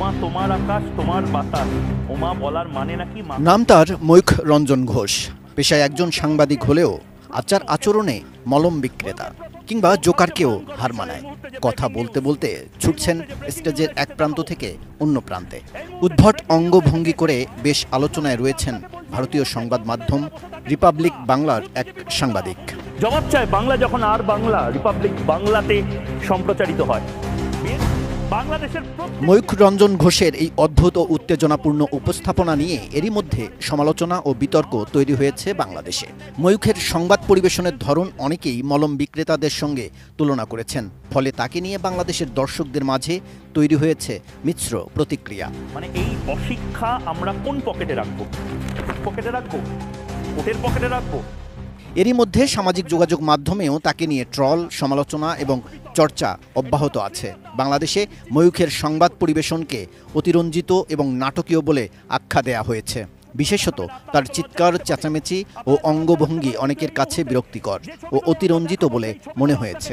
ওমা তোমার আকাশ তোমার বাতাস, ওমা বলার মানে নাকি। নাম তার ময়ূখ রঞ্জন ঘোষ। পেশায় একজন সাংবাদিক হলেও আচার আচরণে মলম বিক্রেতা কিংবা জোকারকেও হার মানায়। কথা বলতে বলতে ছুটছেন স্টেজের এক প্রান্ত থেকে অন্য প্রান্তে। উদ্ভট অঙ্গভঙ্গি করে বেশ আলোচনায় রয়েছেন ভারতীয় সংবাদ মাধ্যম রিপাবলিক বাংলার এক সাংবাদিক। জবাব চায় বাংলা যখন আর বাংলা রিপাবলিক বাংলাতে সম্প্রচারিত হয়। বাংলাদেশের ময়ূখ রঞ্জন ঘোষের এই অদ্ভুত ও উত্তেজনাপূর্ণ উপস্থাপনা নিয়ে এরই মধ্যে সমালোচনা ও বিতর্ক তৈরি হয়েছে বাংলাদেশে। ময়ূখের সংবাদ পরিবেশনের ধরন অনেকেই মলম বিক্রেতাদের সঙ্গে তুলনা করেছেন। ফলে তাকে নিয়ে বাংলাদেশের দর্শকদের মাঝে তৈরি হয়েছে মিশ্র প্রতিক্রিয়া। মানে এই অশিক্ষা আমরা কোন পকেটে রাখবো? পকেটে রাখবো, কোটের পকেটে রাখবো। এরই মধ্যে সামাজিক যোগাযোগ মাধ্যমেও তাকে নিয়ে ট্রল, সমালোচনা এবং চর্চা অব্যাহত আছে। বাংলাদেশে ময়ূখের সংবাদ পরিবেশনকে অতিরঞ্জিত এবং নাটকীয় বলে আখ্যা দেয়া হয়েছে। বিশেষত তার চিৎকার, চেঁচামেচি ও অঙ্গভঙ্গি অনেকের কাছে বিরক্তিকর ও অতিরঞ্জিত বলে মনে হয়েছে।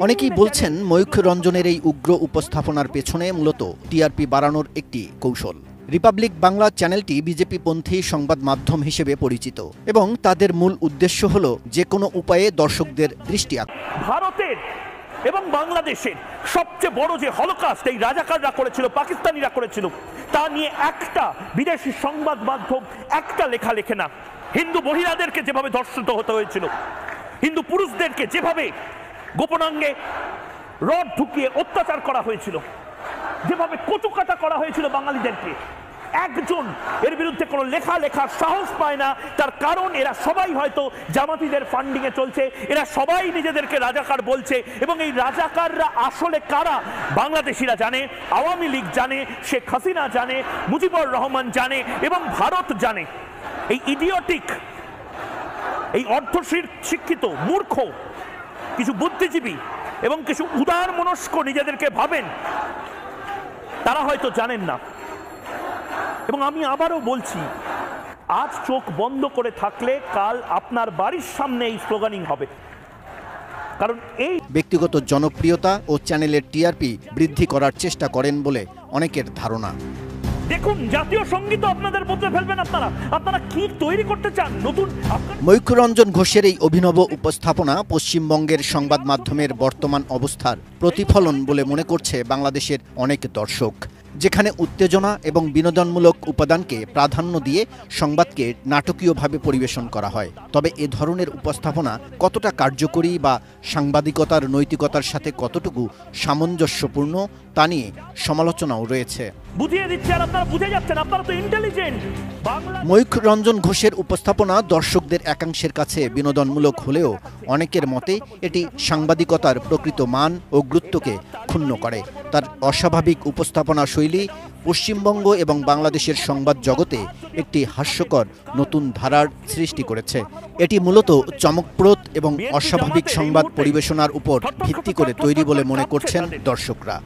অনেকেই বলছেন ময়ূখ রঞ্জনের এই উগ্র উপস্থাপনার পেছনে মূলত টিআরপি বাড়ানোর একটি কৌশল। রিপাবলিক বাংলা চ্যানেলটি বিজেপিপন্থী সংবাদ মাধ্যম হিসেবে পরিচিত এবং তাদের মূল উদ্দেশ্য হল যে কোনো উপায়ে দর্শকদের দৃষ্টি আকর্ষণ। ভারতের এবং বাংলাদেশের সবচেয়ে বড় যে হলোকাস্ট এই রাজাকাররা করেছিল, পাকিস্তানিরা করেছিল, তা নিয়ে একটা বিদেশি সংবাদ মাধ্যম একটা লেখা লেখে না। হিন্দু মহিলাদেরকে যেভাবে ধর্ষিত হতে হয়েছিল, হিন্দু পুরুষদেরকে যেভাবে গোপনাঙ্গে রড ঢুকিয়ে অত্যাচার করা হয়েছিল, যেভাবে কটুকাটা করা হয়েছিল বাঙালিদেরকে, একজন এর বিরুদ্ধে কোনো লেখার সাহস পায় না। তার কারণ এরা সবাই হয়তো জামাতিদের ফান্ডিং এ চলছে, এরা সবাই নিজেদেরকে রাজাকার বলছে এবং এই রাজাকাররা আসলে কারা বাংলাদেশিরা জানে, আওয়ামী লীগ জানে, শেখ হাসিনা জানে, মুজিবুর রহমান জানে এবং ভারত জানে। এই ইডিওটিক, এই অর্ধশিক্ষিত মূর্খ কিছু বুদ্ধিজীবী এবং কিছু উদার মনস্ক নিজেদেরকে ভাবেন, তারা হয়তো জানেন না। এবং আমি আবারও বলছি, আজ চোখ বন্ধ করে থাকলে কাল আপনার বাড়ির সামনে এই স্লোগানিং হবে। কারণ এই ব্যক্তিগত জনপ্রিয়তা ও চ্যানেলের টিআরপি বৃদ্ধি করার চেষ্টা করেন বলে অনেকের ধারণা। দেখুন, জাতীয় সঙ্গীত আপনাদের বদলে ফেলবেন। আপনারা কি তৈরি করতে চান নতুন? ময়ূখ রঞ্জন ঘোষের এই অভিনব উপস্থাপনা পশ্চিমবঙ্গের সংবাদ মাধ্যমের বর্তমান অবস্থার প্রতিফলন বলে মনে করছে বাংলাদেশের অনেক দর্শক, যেখানে উত্তেজনা এবং বিনোদনমূলক উপাদানকে প্রাধান্য দিয়ে সংবাদকে নাটকীয়ভাবে পরিবেশন করা হয়। তবে এ ধরনের উপস্থাপনা কতটা কার্যকরী বা সাংবাদিকতার নৈতিকতার সাথে কতটুকু সামঞ্জস্যপূর্ণ তা নিয়ে সমালোচনাও রয়েছে। ময়ূখ রঞ্জন ঘোষের উপস্থাপনা দর্শকদের একাংশের কাছে বিনোদনমূলক হলেও অনেকের মতে এটি সাংবাদিকতার প্রকৃত মান ও গুরুত্বকে ক্ষুণ্ণ করে। তার অস্বাভাবিক উপস্থাপনা শৈলী পশ্চিমবঙ্গ এবং বাংলাদেশের সংবাদ জগতে একটি হাস্যকর নতুন ধারার সৃষ্টি করেছে। এটি মূলত চমকপ্রদ এবং অস্বাভাবিক সংবাদ পরিবেশনার উপর ভিত্তি করে তৈরি বলে মনে করছেন দর্শকরা।